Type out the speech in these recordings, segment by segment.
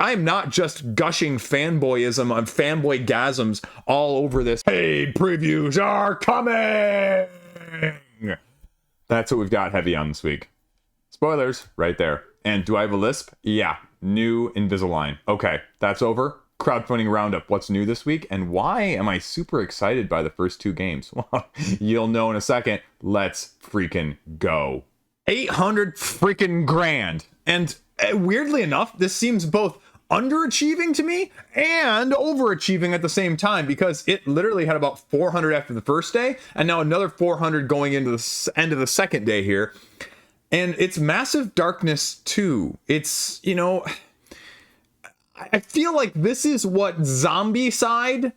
I am not just gushing fanboyism on fanboy-gasms all over this. Hey, previews are coming! That's what we've got heavy on this week. Spoilers, right there. And do I have a lisp? Yeah, new Invisalign. Okay, that's over. Crowdfunding roundup. What's new this week? And why am I super excited by the first two games? Well, you'll know in a second. Let's freaking go. 800 freaking grand. And weirdly enough, this seems both underachieving to me and overachieving at the same time, because it literally had about 400 after the first day and now another 400 going into the end of the second day here. And it's Massive Darkness 2. It's, you know, I feel like this is what Zombicide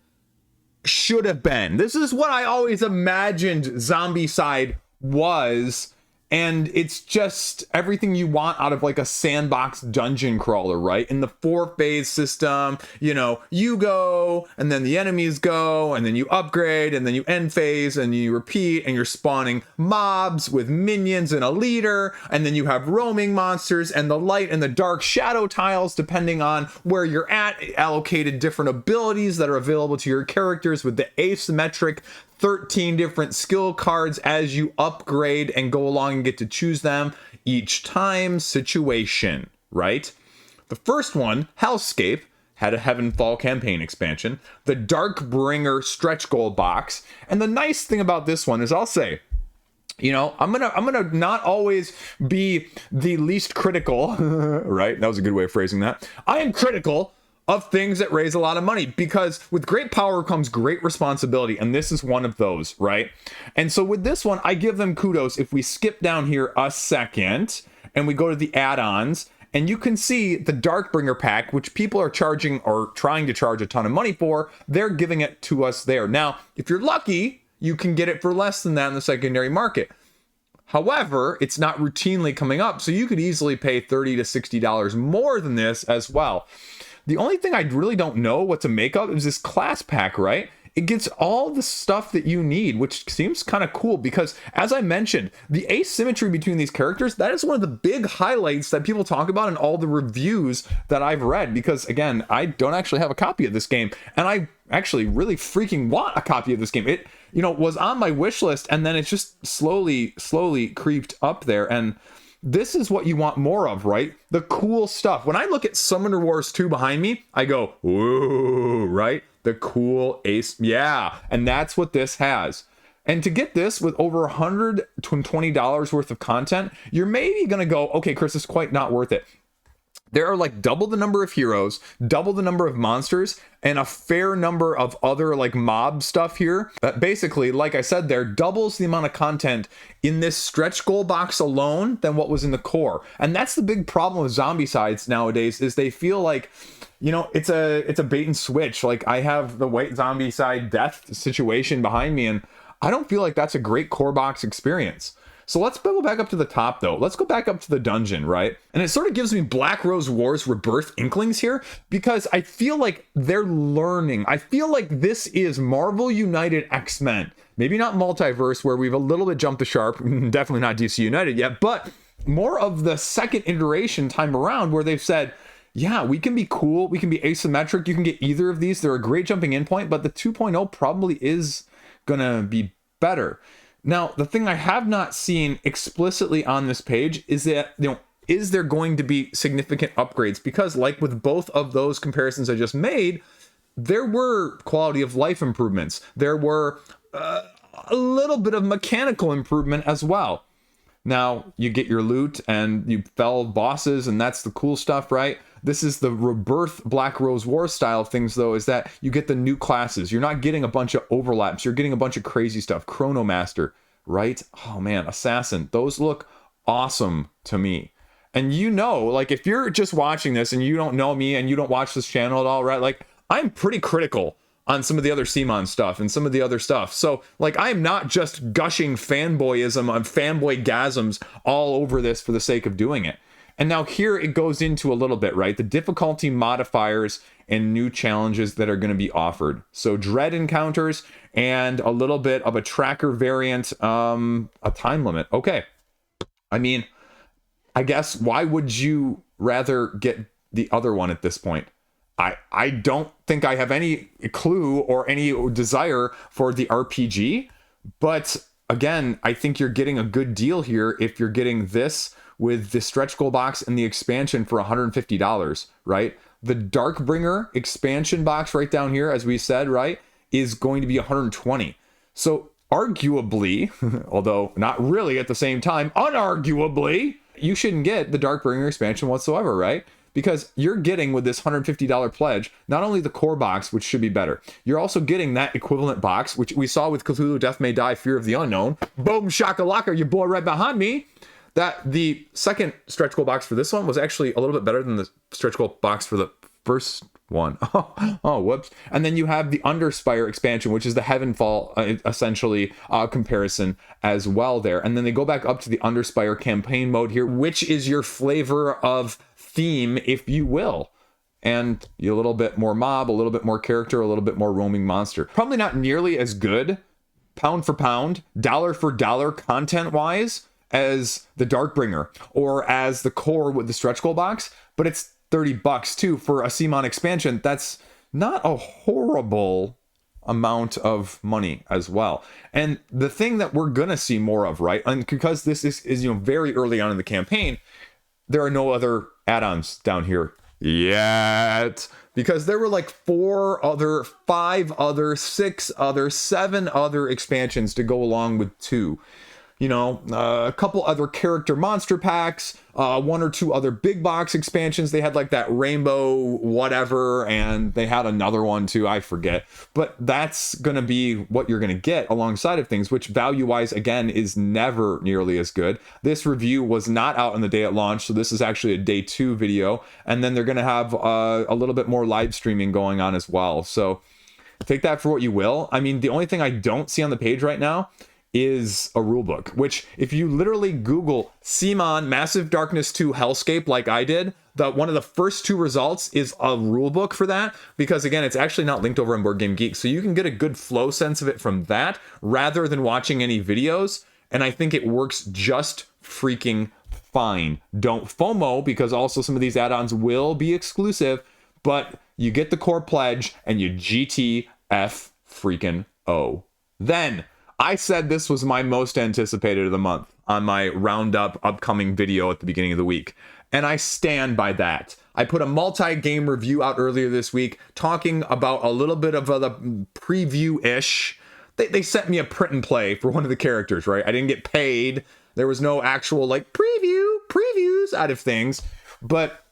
should have been. This is what I always imagined Zombicide was. And it's just everything you want out of like a sandbox dungeon crawler, right? In the 4-phase system, you know, you go and then the enemies go and then you upgrade and then you end phase and you repeat and you're spawning mobs with minions and a leader. And then you have roaming monsters and the light and the dark shadow tiles, depending on where you're at, allocated different abilities that are available to your characters with the asymmetric 13 different skill cards as you upgrade and go along and get to choose them each time situation, right? The first one, Hellscape, had a Heavenfall campaign expansion, the Darkbringer stretch goal box, and the nice thing about this one is I'll say, you know, I'm gonna not always be the least critical, right? That was a good way of phrasing that. I am critical of things that raise a lot of money, because with great power comes great responsibility, and this is one of those, right? And so with this one, I give them kudos. If we skip down here a second and we go to the add-ons, and you can see the Darkbringer pack, which people are charging or trying to charge a ton of money for, they're giving it to us there. Now, if you're lucky, you can get it for less than that in the secondary market. However, it's not routinely coming up, so you could easily pay $30 to $60 more than this as well. The only thing I really don't know what to make of is this class pack, right? It gets all the stuff that you need, which seems kind of cool because, as I mentioned, the asymmetry between these characters, that is one of the big highlights that people talk about in all the reviews that I've read. Because, again, I don't actually have a copy of this game, and I actually really freaking want a copy of this game. It, you know, was on my wish list, and then it just slowly creeped up there. And this is what you want more of, right? The cool stuff. When I look at Summoner Wars 2 behind me, I go, whoa, right? The cool ace. Yeah. And that's what this has. And to get this with over $120 worth of content, you're maybe going to go, okay, Chris, it's quite not worth it. There are like double the number of heroes, double the number of monsters, and a fair number of other like mob stuff here. That basically, like I said, there doubles the amount of content in this stretch goal box alone than what was in the core. And that's the big problem with Zombicides nowadays, is they feel like, you know, it's a bait and switch. Like I have the white Zombicide death situation behind me, and I don't feel like that's a great core box experience. So let's go back up to the top, though. Let's go back up to the dungeon, right? And it sort of gives me Black Rose Wars Rebirth inklings here, because I feel like they're learning. I feel like this is Marvel United X-Men. Maybe not Multiverse, where we've a little bit jumped the sharp. Definitely not DC United yet, but more of the second iteration time around, where they've said, yeah, we can be cool. We can be asymmetric. You can get either of these. They're a great jumping in point, but the 2.0 probably is going to be better. Now, the thing I have not seen explicitly on this page is that, you know, is there going to be significant upgrades? Because like with both of those comparisons I just made, there were quality of life improvements. There were a little bit of mechanical improvement as well. Now, you get your loot and you fell bosses, and that's the cool stuff, right? This is the Rebirth Black Rose War style of things, though, is that you get the new classes. You're not getting a bunch of overlaps. You're getting a bunch of crazy stuff. Chronomaster, right? Oh, man, Assassin. Those look awesome to me. And you know, like, if you're just watching this and you don't know me and you don't watch this channel at all, right? Like, I'm pretty critical on some of the other CMON stuff and some of the other stuff. So, like, I'm not just gushing fanboyism on fanboy-gasms all over this for the sake of doing it. And now here it goes into a little bit, right? The difficulty modifiers and new challenges that are going to be offered. So dread encounters and a little bit of a tracker variant, a time limit. Okay. I mean, I guess why would you rather get the other one at this point. I don't think I have any clue or any desire for the RPG, but again, I think you're getting a good deal here if you're getting this with the stretch goal box and the expansion for $150, right? The Darkbringer expansion box right down here, as we said, right, is going to be $120. So arguably, although not really at the same time, unarguably, you shouldn't get the Darkbringer expansion whatsoever, right? Because you're getting with this $150 pledge, not only the core box, which should be better, you're also getting that equivalent box, which we saw with Cthulhu Death May Die, Fear of the Unknown. Boom, shakalaka, your boy right behind me. That the second stretch goal box for this one was actually a little bit better than the stretch goal box for the first one. Oh, whoops. And then you have the Underspire expansion, which is the Heavenfall, essentially, comparison as well there. And then they go back up to the Underspire campaign mode here, which is your flavor of theme, if you will. And a little bit more mob, a little bit more character, a little bit more roaming monster. Probably not nearly as good, pound for pound, dollar for dollar, content-wise, as the Darkbringer or as the core with the stretch goal box, but it's $30 too for a CMON expansion. That's not a horrible amount of money as well. And the thing that we're gonna see more of, right? And because this is very early on in the campaign, there are no other add-ons down here yet, because there were like 4 other, 5 other, 6 other, 7 other expansions to go along with 2. A couple other character monster packs, 1 or 2 other big box expansions. They had like that rainbow whatever, and they had another one too, I forget. But that's going to be what you're going to get alongside of things, which value-wise, again, is never nearly as good. This review was not out on the day it launched, so this is actually a day 2 video. And then they're going to have a little bit more live streaming going on as well. So take that for what you will. I mean, the only thing I don't see on the page right now is a rulebook, which if you literally Google CMON Massive Darkness 2 Hellscape like I did, one of the first 2 results is a rulebook for that, because again, it's actually not linked over on Board Game Geek, so you can get a good flow sense of it from that rather than watching any videos, and I think it works just freaking fine. Don't FOMO, because also some of these add-ons will be exclusive, but you get the core pledge and you GTF freaking O. Then I said this was my most anticipated of the month on my roundup upcoming video at the beginning of the week. And I stand by that. I put a multi-game review out earlier this week talking about a little bit of the preview-ish. They sent me a print and play for one of the characters, right? I didn't get paid. There was no actual like previews out of things, but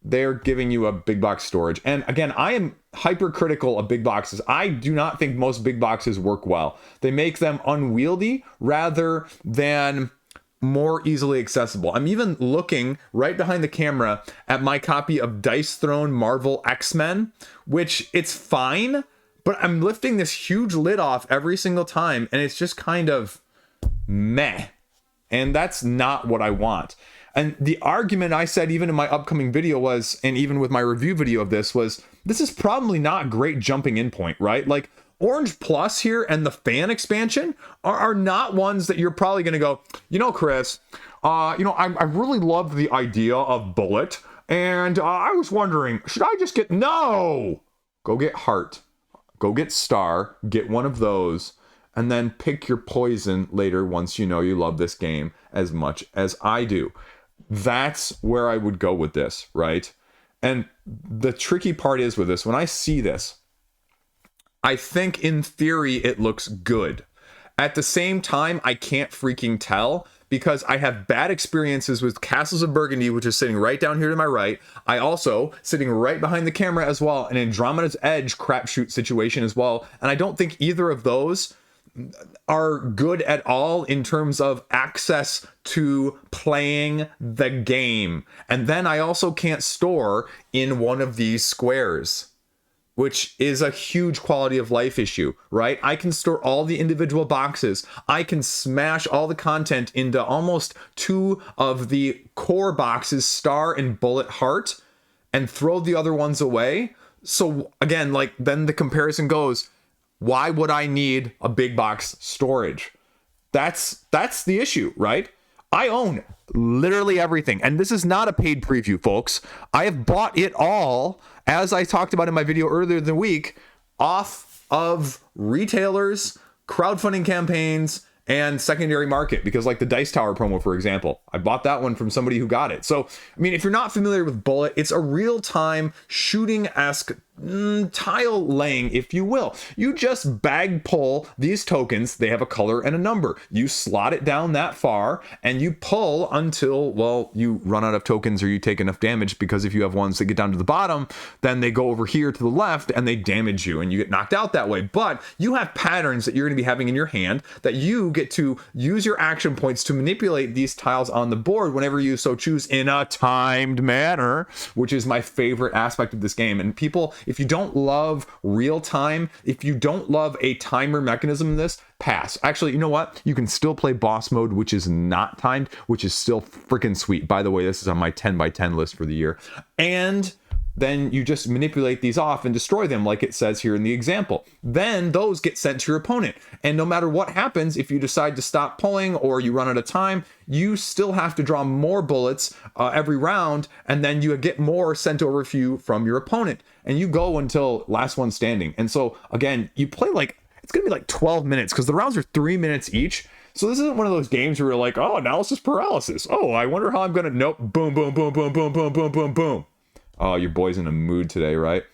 they're giving you a big box storage. And again, I am hypercritical of big boxes. I do not think most big boxes work well. They make them unwieldy rather than more easily accessible. I'm even looking right behind the camera at my copy of Dice Throne Marvel X-Men, which it's fine, but I'm lifting this huge lid off every single time, and it's just kind of meh. And that's not what I want. And the argument I said even in my upcoming video was, and even with my review video of this, was this is probably not a great jumping in point, right? Like Orange Plus here and the fan expansion are not ones that you're probably going to go, Chris, I really loved the idea of Bullet. And I was wondering, should I just get, no, go get Heart, go get Star, get one of those, and then pick your poison later once you know you love this game as much as I do. That's where I would go with this, right? And the tricky part is with this, when I see this, I think in theory it looks good. At the same time, I can't freaking tell because I have bad experiences with Castles of Burgundy, which is sitting right down here to my right. I also, sitting right behind the camera as well, an Andromeda's Edge crapshoot situation as well. And I don't think either of those are good at all in terms of access to playing the game. And then I also can't store in one of these squares, which is a huge quality of life issue, right? I can store all the individual boxes. I can smash all the content into almost 2 of the core boxes, Star and Bullet Heart, and throw the other ones away. So again, like then the comparison goes, why would I need a big box storage? That's the issue, right? I own literally everything. And this is not a paid preview, folks. I have bought it all, as I talked about in my video earlier in the week, off of retailers, crowdfunding campaigns, and secondary market, because like the Dice Tower promo, for example, I bought that one from somebody who got it. So, I mean, if you're not familiar with Bullet, it's a real-time shooting-esque tile laying, if you will. You just bag pull these tokens. They have a color and a number. You slot it down that far and you pull until, well, you run out of tokens or you take enough damage, because if you have ones that get down to the bottom, then they go over here to the left and they damage you and you get knocked out that way. But you have patterns that you're going to be having in your hand that you get to use your action points to manipulate these tiles on the board whenever you so choose, in a timed manner, which is my favorite aspect of this game. And people, if you don't love real time, if you don't love a timer mechanism in this, pass. Actually, you know what? You can still play boss mode, which is not timed, which is still freaking sweet. By the way, this is on my 10 by 10 list for the year. And then you just manipulate these off and destroy them like it says here in the example. Then those get sent to your opponent. And no matter what happens, if you decide to stop pulling or you run out of time, you still have to draw more bullets every round, and then you get more sent over to you from your opponent. And you go until last one standing. And so, again, you play like, it's going to be like 12 minutes, because the rounds are 3 minutes each. So this isn't one of those games where you're like, oh, analysis paralysis. Oh, I wonder how I'm going to, nope, boom, boom, boom, boom, boom, boom, boom, boom, boom. Oh, your boy's in a mood today, right?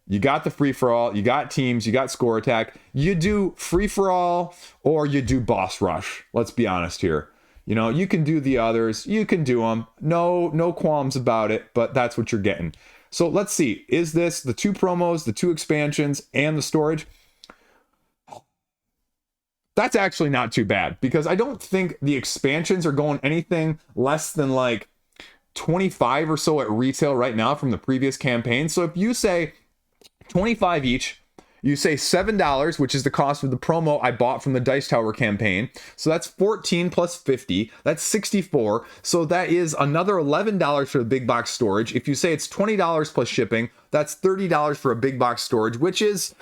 You got the free-for-all, you got teams, you got score attack. You do free-for-all or you do boss rush. Let's be honest here. You know, you can do the others. You can do them. No qualms about it, but that's what you're getting. So let's see. Is this the 2 promos, the 2 expansions, and the storage? That's actually not too bad, because I don't think the expansions are going anything less than like 25 or so at retail right now from the previous campaign. So if you say 25 each, you say $7, which is the cost of the promo I bought from the Dice Tower campaign. So that's 14 plus 50, that's 64. So that is another $11 for the big box storage. If you say it's $20 plus shipping, that's $30 for a big box storage, which is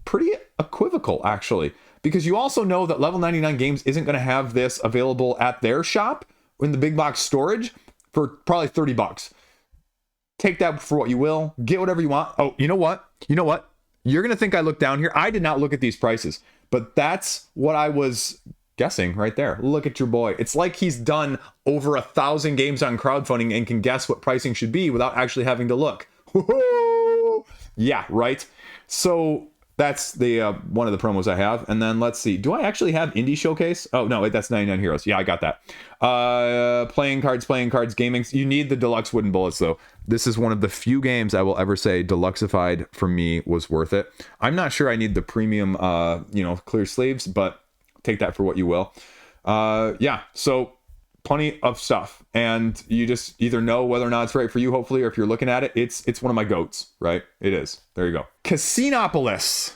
pretty equivocal actually, because you also know that Level 99 Games isn't going to have this available at their shop in the big box storage for probably $30. Take that for what you will. Get whatever you want. Oh, you know what? You're going to think I look down here. I did not look at these prices, but that's what I was guessing right there. Look at your boy. It's like he's done over 1,000 games on crowdfunding and can guess what pricing should be without actually having to look. Woo-hoo! Yeah, right? So that's the one of the promos I have. And then let's see. Do I actually have Indie Showcase? Oh, no, wait, that's 99 Heroes. Yeah, I got that. Playing cards, gaming. You need the deluxe wooden bullets, though. This is one of the few games I will ever say deluxeified for me was worth it. I'm not sure I need the premium, clear sleeves, but take that for what you will. Yeah, so plenty of stuff, and you just either know whether or not it's right for you, hopefully, or if you're looking at it, it's one of my goats, right? It is. There you go. Casinopolis.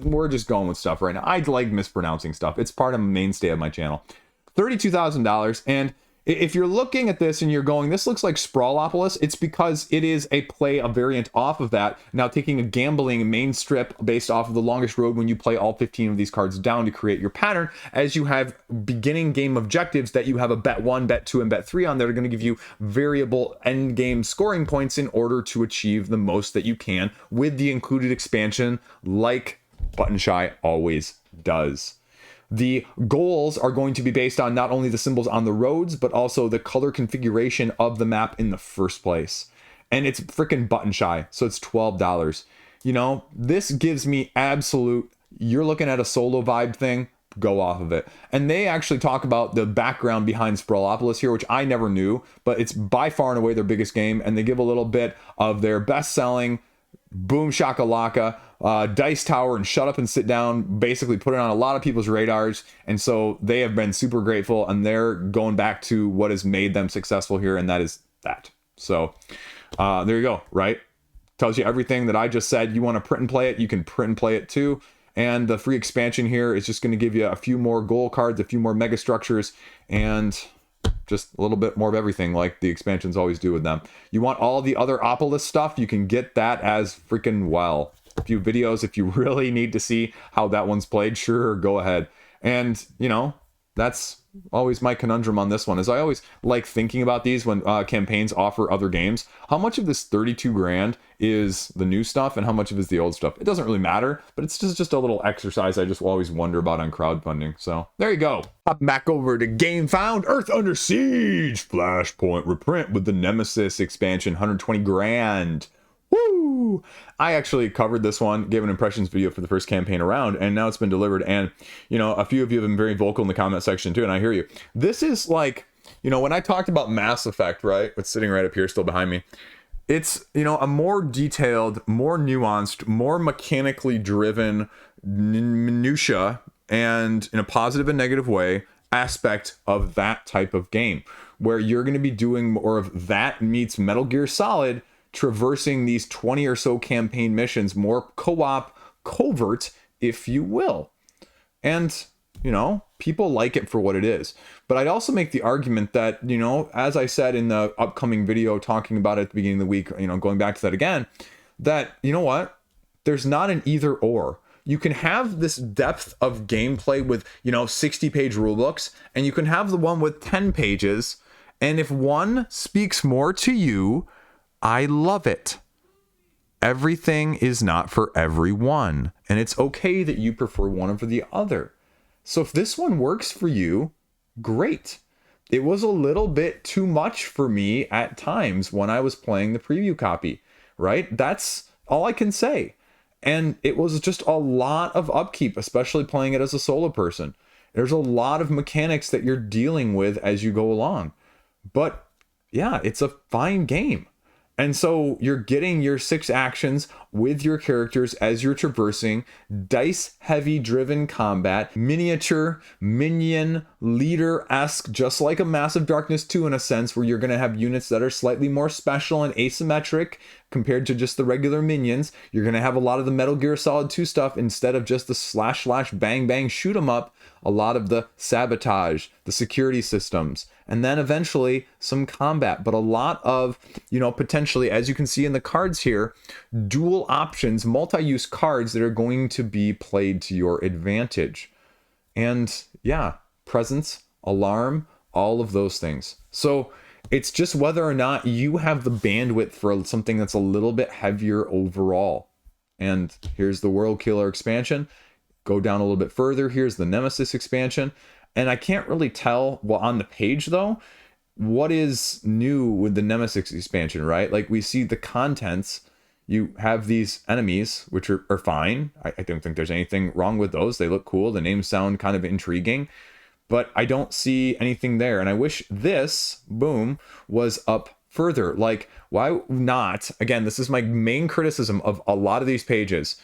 We're just going with stuff right now. I like mispronouncing stuff. It's part of a mainstay of my channel. $32,000, and if you're looking at this and you're going, this looks like Sprawlopolis, it's because it is a variant off of that. Now taking a gambling main strip based off of the longest road when you play all 15 of these cards down to create your pattern, as you have beginning game objectives that you have a bet 1, bet 2, and bet 3 on that are going to give you variable end game scoring points in order to achieve the most that you can with the included expansion, like Button Shy always does. The goals are going to be based on not only the symbols on the roads, but also the color configuration of the map in the first place. And it's freaking Button Shy, so it's $12. You know, this gives me absolute, you're looking at a solo vibe thing, go off of it. And they actually talk about the background behind Sprawlopolis here, which I never knew, but it's by far and away their biggest game. And they give a little bit of their best-selling Boom Shakalaka, Dice Tower, and Shut Up and Sit Down, basically put it on a lot of people's radars, and so they have been super grateful, and they're going back to what has made them successful here, and that is that. So there you go, right? Tells you everything that I just said. You want to print and play it, you can print and play it too. And the free expansion here is just going to give you a few more goal cards, a few more mega structures, and just a little bit more of everything, like the expansions always do with them. You want all the other Opolis stuff, you can get that as freaking well. A few videos if you really need to see how that one's played, sure, go ahead. And, you know, that's always my conundrum on this one, is I always like thinking about these when campaigns offer other games. How much of this 32 grand is the new stuff and how much of it is the old stuff? It doesn't really matter, but it's just a little exercise I just always wonder about on crowdfunding. So there you go. Hop back over to Game Found, Earth Under Siege, Flashpoint reprint with the Nemesis expansion, 120 grand. Woo! I actually covered this one, gave an impressions video for the first campaign around, and now it's been delivered. And, you know, a few of you have been very vocal in the comment section too, and I hear you. This is like, you know, when I talked about Mass Effect, right? It's sitting right up here, still behind me. It's, you know, a more detailed, more nuanced, more mechanically driven minutia, and in a positive and negative way, aspect of that type of game, where you're going to be doing more of that meets Metal Gear Solid, traversing these 20 or so campaign missions, more co-op, covert, if you will. And, you know, people like it for what it is. But I'd also make the argument that, you know, as I said in the upcoming video talking about it at the beginning of the week, you know, going back to that again, that, you know what, there's not an either or. You can have this depth of gameplay with, you know, 60-page rulebooks, and you can have the one with 10 pages. And if one speaks more to you, I love it. Everything is not for everyone, and it's okay that you prefer one over the other. So if this one works for you, great. It was a little bit too much for me at times when I was playing the preview copy, right? That's all I can say. And it was just a lot of upkeep, especially playing it as a solo person. There's a lot of mechanics that you're dealing with as you go along. But yeah, it's a fine game. And so you're getting your 6 actions with your characters as you're traversing, dice heavy driven combat, miniature, minion, leader-esque, just like a Massive Darkness 2 in a sense, where you're going to have units that are slightly more special and asymmetric compared to just the regular minions. You're going to have a lot of the Metal Gear Solid 2 stuff instead of just the slash bang bang shoot 'em up, a lot of the sabotage, the security systems, and then eventually some combat, but a lot of, you know, potentially, as you can see in the cards here, dual options, multi-use cards that are going to be played to your advantage. And yeah, presence, alarm, all of those things. So it's just whether or not you have the bandwidth for something that's a little bit heavier overall. And here's the World Killer expansion. Go down a little bit further. Here's the Nemesis expansion. And I can't really tell, well, on the page though, what is new with the Nemesis expansion, right? Like we see the contents, you have these enemies, which are fine. I don't think there's anything wrong with those. They look cool. The names sound kind of intriguing, but I don't see anything there. And I wish this, boom, was up further. Like, why not? Again, this is my main criticism of a lot of these pages.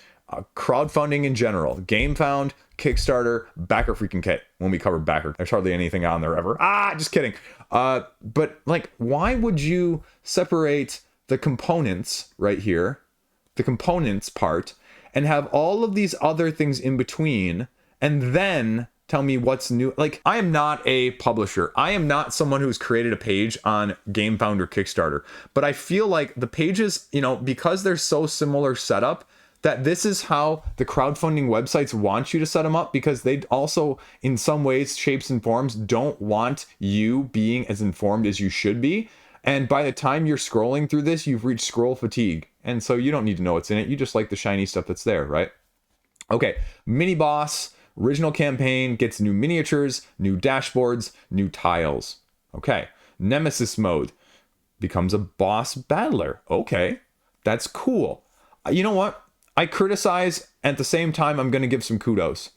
Crowdfunding in general, Game Found, Kickstarter, Backer freaking kit. When we cover Backer, there's hardly anything on there ever. Just kidding. But like, why would you separate the components right here, the components part, and have all of these other things in between, and then tell me what's new? Like, I am not a publisher. I am not someone who's created a page on Game Found or Kickstarter. But I feel like the pages, you know, because they're so similar setup, that this is how the crowdfunding websites want you to set them up, because they also, in some ways, shapes and forms, don't want you being as informed as you should be. And by the time you're scrolling through this, you've reached scroll fatigue. And so you don't need to know what's in it. You just like the shiny stuff that's there, right? Okay, mini boss, original campaign, gets new miniatures, new dashboards, new tiles. Okay, Nemesis mode, becomes a boss battler. Okay, that's cool. You know what? I criticize, at the same time, I'm going to give some kudos.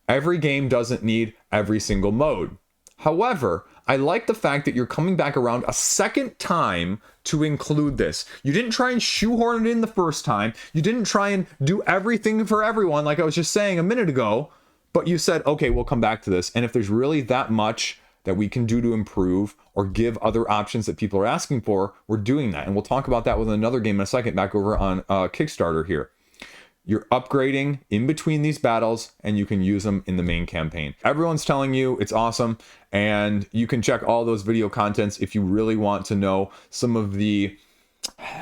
Every game doesn't need every single mode. However, I like the fact that you're coming back around a second time to include this. You didn't try and shoehorn it in the first time. You didn't try and do everything for everyone, like I was just saying a minute ago. But you said, okay, we'll come back to this. And if there's really that much that we can do to improve or give other options that people are asking for, we're doing that. And we'll talk about that with another game in a second, back over on Kickstarter here. You're upgrading in between these battles, and you can use them in the main campaign. Everyone's telling you it's awesome, and you can check all those video contents if you really want to know some of the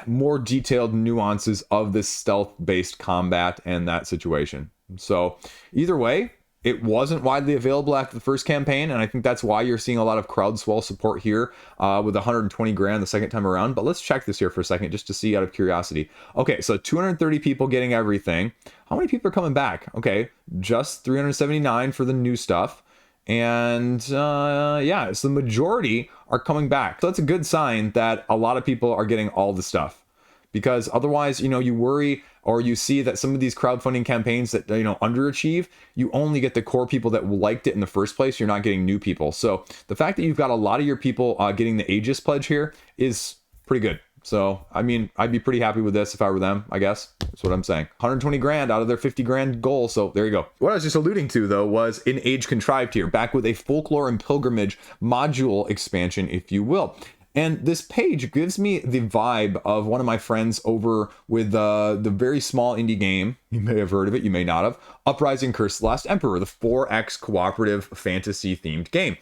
more detailed nuances of this stealth-based combat and that situation. So either way, It wasn't widely available after the first campaign, and I think that's why you're seeing a lot of crowd swell support here with 120 grand the second time around. But let's check this here for a second just to see out of curiosity. Okay, so 230 people getting everything. How many people are coming back? Okay, just 379 for the new stuff. And yeah, so the majority are coming back. So that's a good sign that a lot of people are getting all the stuff. Because otherwise, you know, you worry or you see that some of these crowdfunding campaigns that, you know, underachieve, you only get the core people that liked it in the first place. You're not getting new people. So the fact that you've got a lot of your people getting the Aegis pledge here is pretty good. So, I mean, I'd be pretty happy with this if I were them, I guess. That's what I'm saying. 120 grand out of their 50 grand goal. So there you go. What I was just alluding to, though, was in Age Contrived here, back with a Folklore and Pilgrimage module expansion, if you will. And this page gives me the vibe of one of my friends over with the very small indie game. You may have heard of it, you may not have. Uprising Curse the Last Emperor, the 4X cooperative fantasy themed game.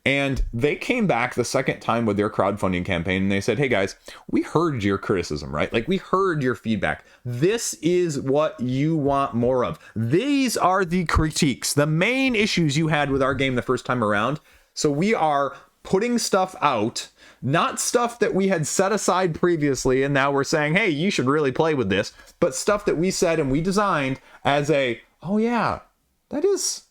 And they came back the second time with their crowdfunding campaign and they said, hey guys, we heard your criticism, right? Like we heard your feedback. This is what you want more of. These are the critiques, the main issues you had with our game the first time around. So we are putting stuff out, not stuff that we had set aside previously and now we're saying, hey, you should really play with this, but stuff that we said and we designed as a, oh yeah, that is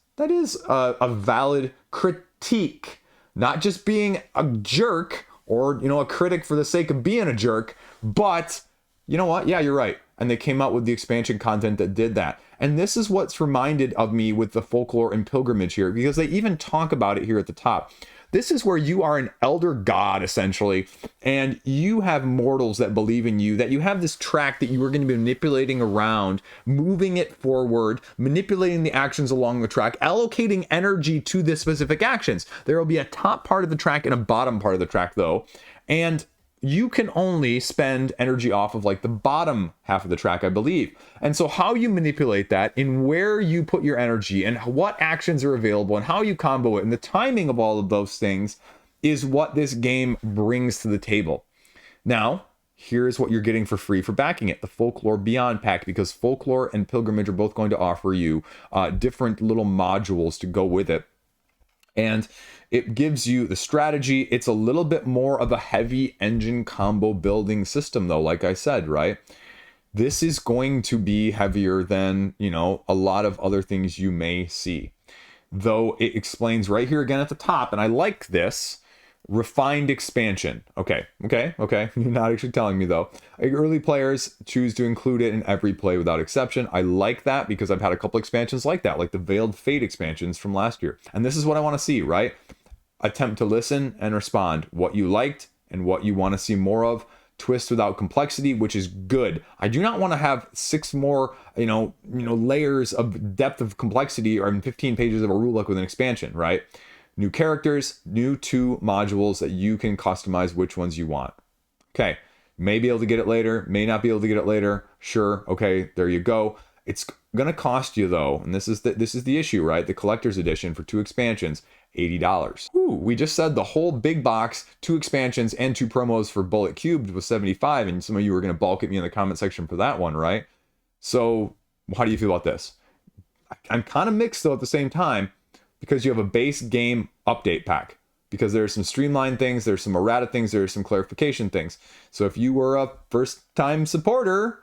a valid critique, not just being a jerk or, you know, a critic for the sake of being a jerk, but you know what? Yeah, you're right. And they came out with the expansion content that did that. And this is what's reminded of me with the Folklore and Pilgrimage here, because they even talk about it here at the top. This is where you are an elder god, essentially, and you have mortals that believe in you, that you have this track that you are going to be manipulating around, moving it forward, manipulating the actions along the track, allocating energy to the specific actions. There will be a top part of the track and a bottom part of the track, though, and you can only spend energy off of like the bottom half of the track, I believe. And so how you manipulate that and where you put your energy and what actions are available and how you combo it and the timing of all of those things is what this game brings to the table. Now, here's what you're getting for free for backing it, the Folklore Beyond pack, because Folklore and Pilgrimage are both going to offer you different little modules to go with it. And it gives you the strategy. It's a little bit more of a heavy engine combo building system, though, like I said, right? This is going to be heavier than, you know, a lot of other things you may see. Though it explains right here again at the top, and I like this, refined expansion. Okay. You're not actually telling me, though. Early players choose to include it in every play without exception. I like that because I've had a couple expansions like that, like the Veiled Fate expansions from last year. And this is what I want to see, right? Attempt to listen and respond. What you liked and what you want to see more of. Twist without complexity, which is good. I do not want to have 6 more, you know, layers of depth of complexity or 15 pages of a rulebook with an expansion, right? New characters, new 2 modules that you can customize which ones you want. Okay, may be able to get it later, may not be able to get it later. Sure, okay, there you go. It's gonna cost you though, and this is the issue, right? The collector's edition for 2 expansions, $80. Ooh, we just said the whole big box, 2 expansions and 2 promos for Bullet Cubed was $75, and some of you were gonna balk at me in the comment section for that one, right? So how do you feel about this? I'm kind of mixed though at the same time, because you have a base game update pack, because there's some streamlined things, there's some errata things, there's some clarification things. So if you were a first time supporter,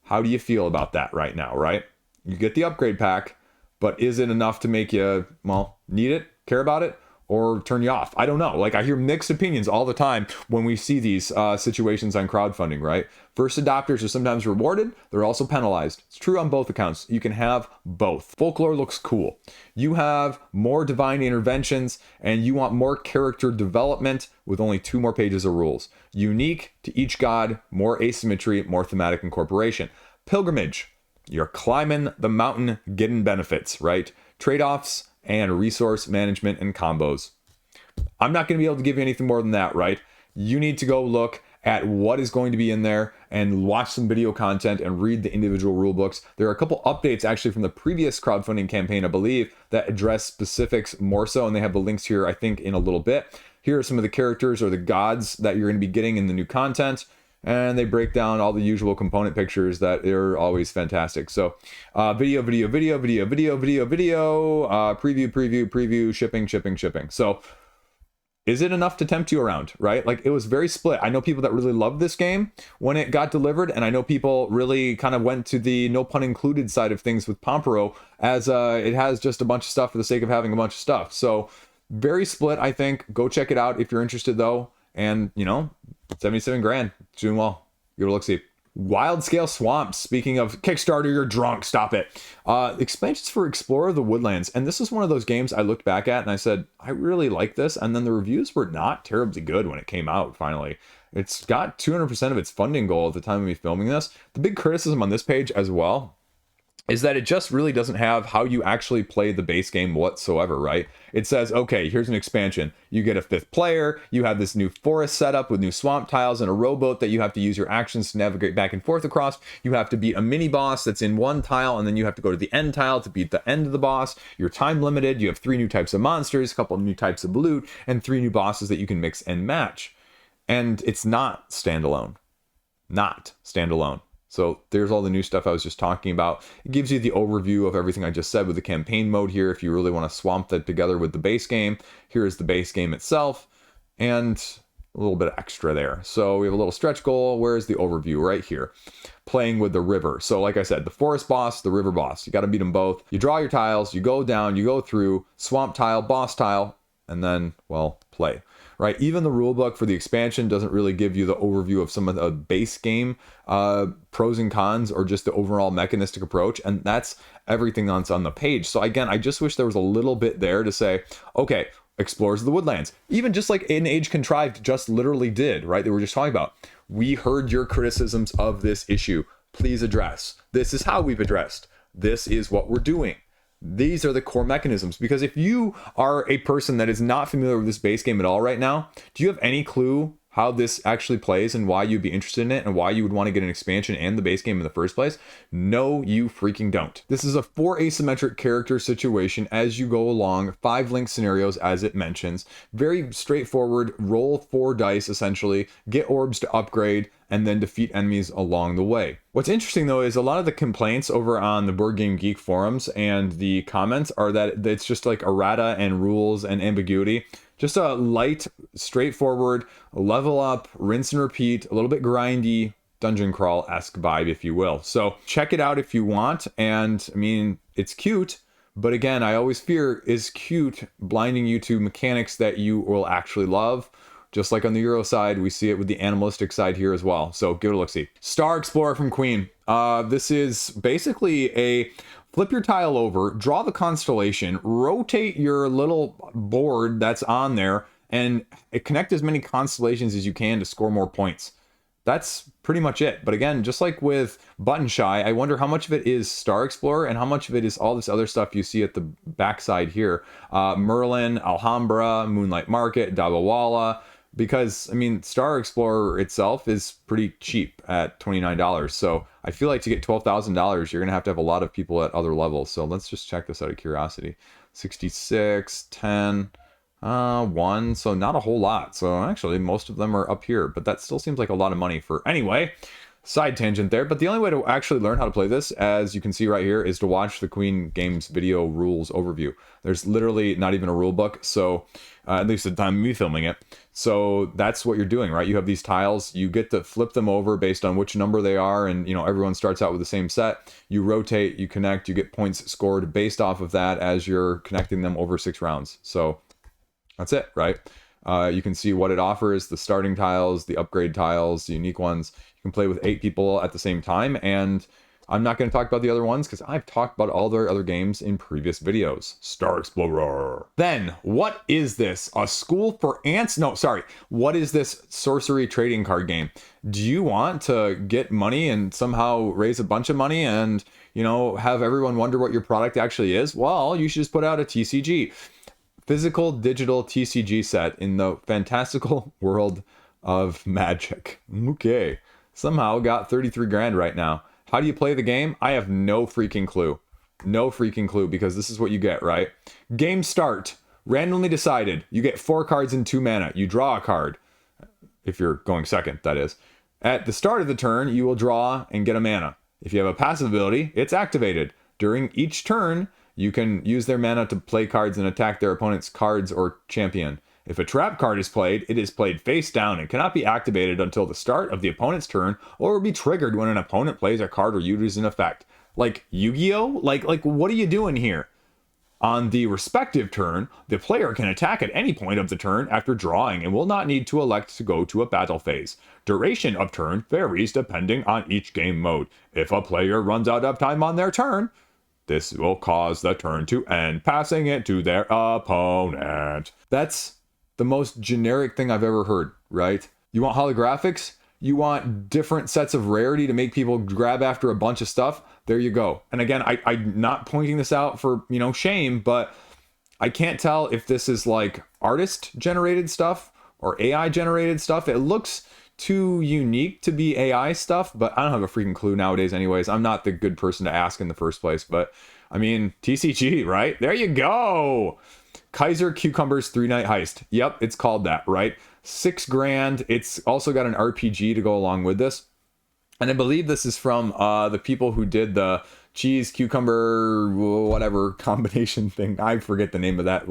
how do you feel about that right now, right? You get the upgrade pack, but is it enough to make you, well, need it, care about it, or turn you off? I don't know. Like, I hear mixed opinions all the time when we see these situations on crowdfunding, right? First adopters are sometimes rewarded. They're also penalized. It's true on both accounts. You can have both. Folklore looks cool. You have more divine interventions and you want more character development with only 2 more pages of rules. Unique to each god, more asymmetry, more thematic incorporation. Pilgrimage. You're climbing the mountain, getting benefits, right? Trade-offs and resource management and combos. I'm not going to be able to give you anything more than that, right? You need to go look at what is going to be in there and watch some video content and read the individual rule books. There are a couple updates actually from the previous crowdfunding campaign, I believe, that address specifics more so, and they have the links here, I think, in a little bit. Here are some of the characters or the gods that you're going to be getting in the new content. and they break down all the usual component pictures that are always fantastic. So video, preview, shipping. So is it enough to tempt you around, right? Like, it was very split. I know people that really loved this game when it got delivered, and I know people really kind of went to the no pun included side of things with Pampero, as it has just a bunch of stuff for the sake of having a bunch of stuff. So very split, I think. Go check it out if you're interested, though. And, you know, 77 grand. It's doing well. Give it a look-see. Wildscale Swamps. Speaking of Kickstarter, you're drunk. Stop it. Expansions for Explorer of the Woodlands. And this is one of those games I looked back at and I said, I really like this. And then the reviews were not terribly good when it came out, finally. It's got 200% of its funding goal at the time of me filming this. The big criticism on this page as well is that it just really doesn't have how you actually play the base game whatsoever, right? It says, okay, here's an expansion. You get a 5th player, you have this new forest setup with new swamp tiles and a rowboat that you have to use your actions to navigate back and forth across. You have to beat a mini boss that's in one tile, and then you have to go to the end tile to beat the end of the boss. You're time limited. You have 3 new types of monsters, a couple of new types of loot, and 3 new bosses that you can mix and match. And it's not standalone. Not standalone. So there's all the new stuff I was just talking about. It gives you the overview of everything I just said with the campaign mode here. If you really want to swamp that together with the base game, here is the base game itself and a little bit extra there. So we have a little stretch goal. Where's the overview? Right here. Playing with the river. So like I said, the forest boss, the river boss, you got to beat them both. You draw your tiles, you go down, you go through swamp tile, boss tile, and then, well, play. Right, even the rulebook for the expansion doesn't really give you the overview of some of the base game pros and cons, or just the overall mechanistic approach, and that's everything that's on the page. So again, I just wish there was a little bit there to say, okay, Explorers of the Woodlands, even just like in Age Contrived just literally did, right? They were just talking about, we heard your criticisms of this issue. Please address. This is how we've addressed. This is what we're doing. These are the core mechanisms. Because if you are a person that is not familiar with this base game at all right now, do you have any clue how this actually plays and why you'd be interested in it and why you would want to get an expansion and the base game in the first place? No, you freaking don't. This is a 4 asymmetric character situation as you go along, 5 link scenarios as it mentions. Very straightforward, roll 4 dice essentially, get orbs to upgrade, and then defeat enemies along the way. What's interesting though is a lot of the complaints over on the Board Game Geek forums and the comments are that it's just like errata and rules and ambiguity. Just a light, straightforward, level up, rinse and repeat, a little bit grindy, dungeon crawl-esque vibe, if you will. So check it out if you want. And I mean, it's cute, but again, I always fear, is cute blinding you to mechanics that you will actually love? Just like on the Euro side, we see it with the animalistic side here as well. So give it a look-see. Star Explorer from Queen. This is basically a flip your tile over, draw the constellation, rotate your little board that's on there, and connect as many constellations as you can to score more points. That's pretty much it. But again, just like with Button Shy, I wonder how much of it is Star Explorer and how much of it is all this other stuff you see at the backside here. Merlin, Alhambra, Moonlight Market, Dawawala. Because, I mean, Star Explorer itself is pretty cheap at $29. So I feel like to get $12,000, you're going to have a lot of people at other levels. So let's just check this out of curiosity. 66, 10, 1. So not a whole lot. So actually, most of them are up here. But that still seems like a lot of money for... Anyway, side tangent there. But the only way to actually learn how to play this, as you can see right here, is to watch the Queen Games video rules overview. There's literally not even a rule book. So... at least at the time of me filming it. So that's what you're doing, right? You have these tiles, you get to flip them over based on which number they are, and you know everyone starts out with the same set. You rotate, you connect, you get points scored based off of that as you're connecting them over 6 rounds. So that's it, right? You can see what it offers, the starting tiles, the upgrade tiles, the unique ones. You can play with 8 people at the same time, and I'm not going to talk about the other ones because I've talked about all their other games in previous videos. Star Explorer. Then, what is this? A school for ants? No, sorry. What is this sorcery trading card game? Do you want to get money and somehow raise a bunch of money and, you know, have everyone wonder what your product actually is? Well, you should just put out a TCG. Physical digital TCG set in the fantastical world of magic. Okay. Somehow got 33 grand right now. How do you play the game? I have no freaking clue. No freaking clue, because this is what you get, right? Game start. Randomly decided. You get 4 cards and 2 mana. You draw a card. If you're going second, that is. At the start of the turn, you will draw and get a mana. If you have a passive ability, it's activated. During each turn, you can use their mana to play cards and attack their opponent's cards or champion. If a trap card is played, it is played face down and cannot be activated until the start of the opponent's turn, or will be triggered when an opponent plays a card or uses an effect. Like Yu-Gi-Oh? Like what are you doing here? On the respective turn, the player can attack at any point of the turn after drawing and will not need to elect to go to a battle phase. Duration of turn varies depending on each game mode. If a player runs out of time on their turn, this will cause the turn to end, passing it to their opponent. That's the most generic thing I've ever heard, right? You want holographics? You want different sets of rarity to make people grab after a bunch of stuff? There you go. And again, I'm not pointing this out for, shame, but I can't tell if this is like artist-generated stuff or AI-generated stuff. It looks too unique to be AI stuff, but I don't have a freaking clue nowadays anyways. I'm not the good person to ask in the first place, but I mean, TCG, right? There you go. Kaiser Cucumber's 3-night heist. Yep, it's called that, right? $6,000. It's also got an RPG to go along with this. And I believe this is from the people who did the cheese, cucumber, whatever combination thing. I forget the name of that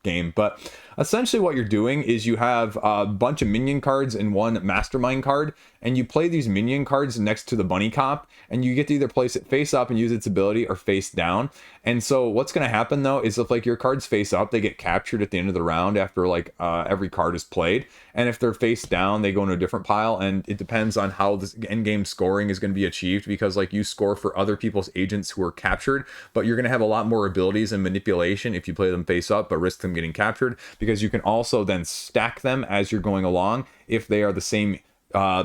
game. But essentially what you're doing is you have a bunch of minion cards in one mastermind card, and you play these minion cards next to the bunny cop, and you get to either place it face up and use its ability or face down. And so what's going to happen though is if your cards face up, they get captured at the end of the round after every card is played. And if they're face down, they go into a different pile, and it depends on how this end game scoring is going to be achieved, because you score for other people's agents who are captured, but you're going to have a lot more abilities and manipulation if you play them face up but risk them getting captured, because you can also then stack them as you're going along if they are the same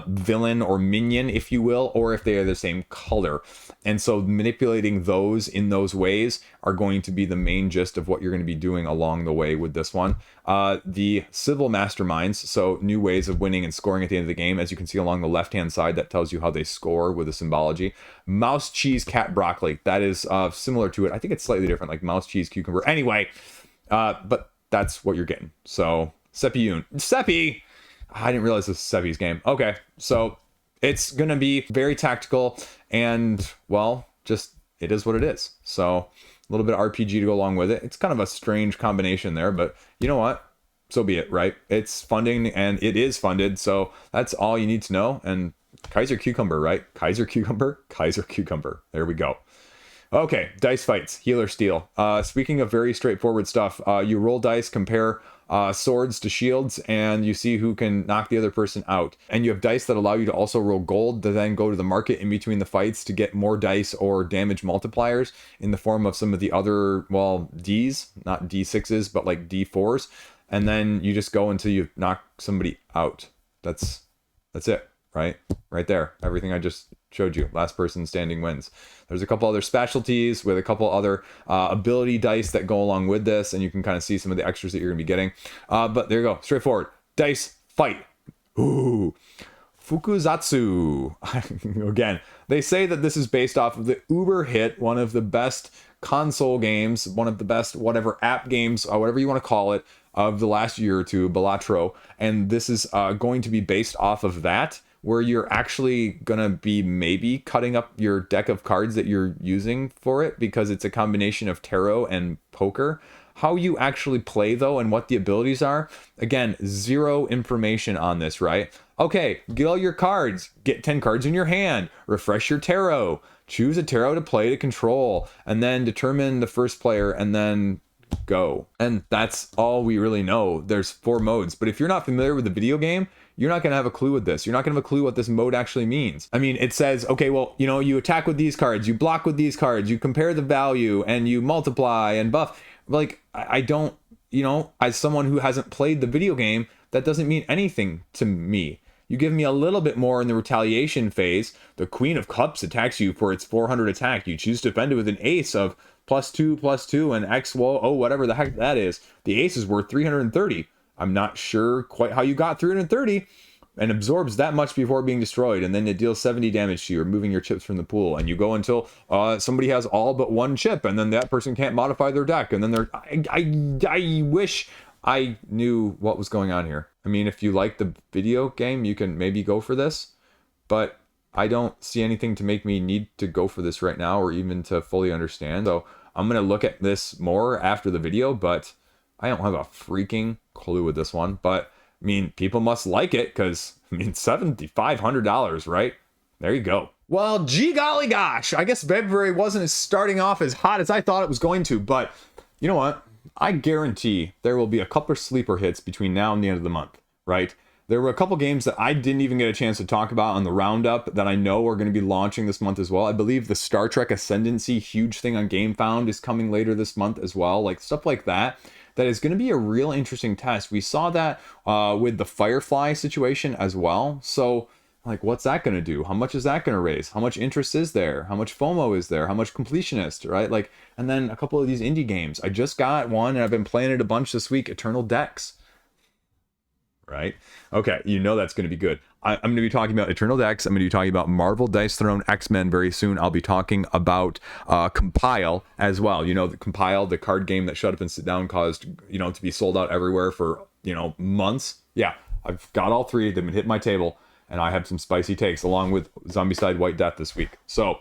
villain or minion, if you will, or if they are the same color. And so manipulating those in those ways are going to be the main gist of what you're going to be doing along the way with this one. The civil masterminds, so new ways of winning and scoring at the end of the game, as you can see along the left hand side, that tells you how they score with the symbology. Mouse, cheese, cat, broccoli, that is similar to it. I think it's slightly different, like mouse, cheese, cucumber. Anyway, but that's what you're getting. So Seppi, I didn't realize this was Seppi's game. Okay, so it's going to be very tactical, and, well, just, it is what it is. So a little bit of RPG to go along with it. It's kind of a strange combination there, but you know what? So be it, right? It's funding, and it is funded, so that's all you need to know. And Kaiser Cucumber, right? Kaiser Cucumber? Kaiser Cucumber. There we go. Okay, dice fights, healer steel. Speaking of very straightforward stuff, you roll dice, compare swords to shields, and you see who can knock the other person out. And you have dice that allow you to also roll gold to then go to the market in between the fights to get more dice or damage multipliers in the form of some of the other, well, Ds, not D6s, but like D4s. And then you just go until you knock somebody out. That's it, right? Right there. Everything I just showed you. Last person standing wins. There's a couple other specialties with a couple other ability dice that go along with this, and you can kind of see some of the extras that you're going to be getting. But there you go. Straightforward. Dice fight. Ooh. Fukuzatsu. Again, they say that this is based off of the uber hit, one of the best console games, one of the best whatever app games, whatever you want to call it, of the last year or two, Balatro. And this is going to be based off of that, where you're actually going to be maybe cutting up your deck of cards that you're using for it, because it's a combination of tarot and poker. How you actually play, though, and what the abilities are, again, zero information on this, right? Okay, get all your cards. Get 10 cards in your hand. Refresh your tarot. Choose a tarot to play to control. And then determine the first player, and then go. And that's all we really know. There's 4 modes. But if you're not familiar with the video game, you're not going to have a clue with this. You're not going to have a clue what this mode actually means. I mean, it says, okay, well, you attack with these cards, you block with these cards, you compare the value, and you multiply and buff. Like, I don't, as someone who hasn't played the video game, that doesn't mean anything to me. You give me a little bit more in the retaliation phase. The Queen of Cups attacks you for its 400 attack. You choose to defend it with an ace of +2/+2 and X, whatever the heck that is. The ace is worth 330. I'm not sure quite how you got 330, and absorbs that much before being destroyed, and then it deals 70 damage to you, removing your chips from the pool, and you go until somebody has all but 1 chip, and then that person can't modify their deck, and then I wish I knew what was going on here. I mean, if you like the video game, you can maybe go for this, but I don't see anything to make me need to go for this right now or even to fully understand. So I'm going to look at this more after the video, but I don't have a freaking clue with this one. But I mean, people must like it because, I mean, $7,500, right? There you go. Well, gee golly gosh, I guess February wasn't starting off as hot as I thought it was going to, but you know what? I guarantee there will be a couple of sleeper hits between now and the end of the month, right? There were a couple games that I didn't even get a chance to talk about on the roundup that I know are going to be launching this month as well. I believe the Star Trek Ascendancy huge thing on GameFound is coming later this month as well. Like stuff like that. That is going to be a real interesting test. We saw that with the Firefly situation as well. So like, what's that going to do? How much is that going to raise? How much interest is there? How much FOMO is there? How much completionist, right? Like, and then a couple of these indie games. I just got one and I've been playing it a bunch this week, Eternal Decks. Right? Okay, you know that's going to be good. I'm going to be talking about Eternal Decks. I'm going to be talking about Marvel Dice Throne X-Men very soon. I'll be talking about Compile as well. You know, the Compile, the card game that Shut Up and Sit Down caused, you know, to be sold out everywhere for, you know, months. Yeah, I've got all three. They've been hitting my table, and I have some spicy takes along with Zombicide White Death this week. So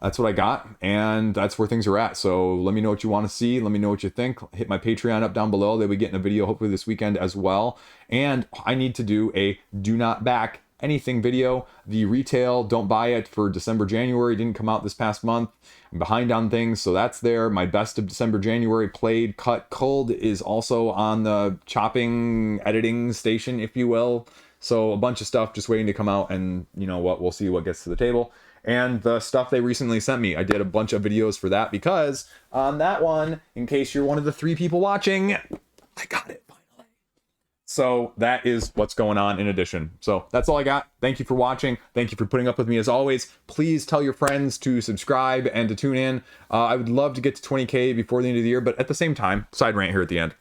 that's what I got, and that's where things are at. So let me know what you want to see. Let me know what you think. Hit my Patreon up down below. They'll be getting a video hopefully this weekend as well. And I need to do a do not back anything video. The retail don't buy it for December, January didn't come out this past month. I'm behind on things, so that's there. My best of December, January played, cut, culled is also on the chopping, editing station, if you will. So a bunch of stuff just waiting to come out, and you know what, we'll see what gets to the table. And the stuff they recently sent me, I did a bunch of videos for that because on that one, in case you're one of the 3 people watching, I got it finally. So that is what's going on in addition. So that's all I got. Thank you for watching. Thank you for putting up with me as always. Please tell your friends to subscribe and to tune in. I would love to get to 20K before the end of the year, but at the same time, side rant here at the end.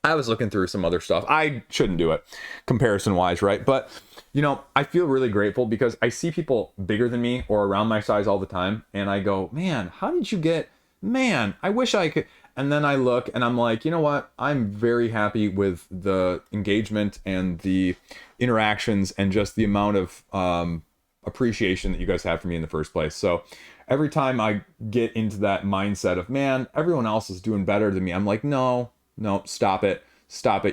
I was looking through some other stuff. I shouldn't do it comparison wise, right? But you know, I feel really grateful because I see people bigger than me or around my size all the time. And I go, man, how did you get, man, I wish I could. And then I look and I'm like, you know what? I'm very happy with the engagement and the interactions and just the amount of appreciation that you guys have for me in the first place. So every time I get into that mindset of, man, everyone else is doing better than me, I'm like, no, stop it.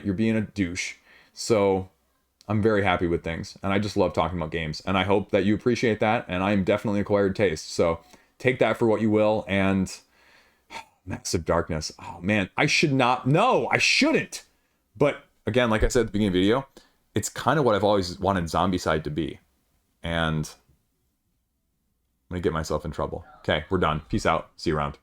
You're being a douche. So I'm very happy with things, and I just love talking about games, and I hope that you appreciate that, and I am definitely acquired taste, so take that for what you will. And Massive Darkness, oh man, I shouldn't, but again, like I said at the beginning of the video, it's kind of what I've always wanted Zombicide to be, and I'm gonna get myself in trouble. Okay, we're done. Peace out. See you around.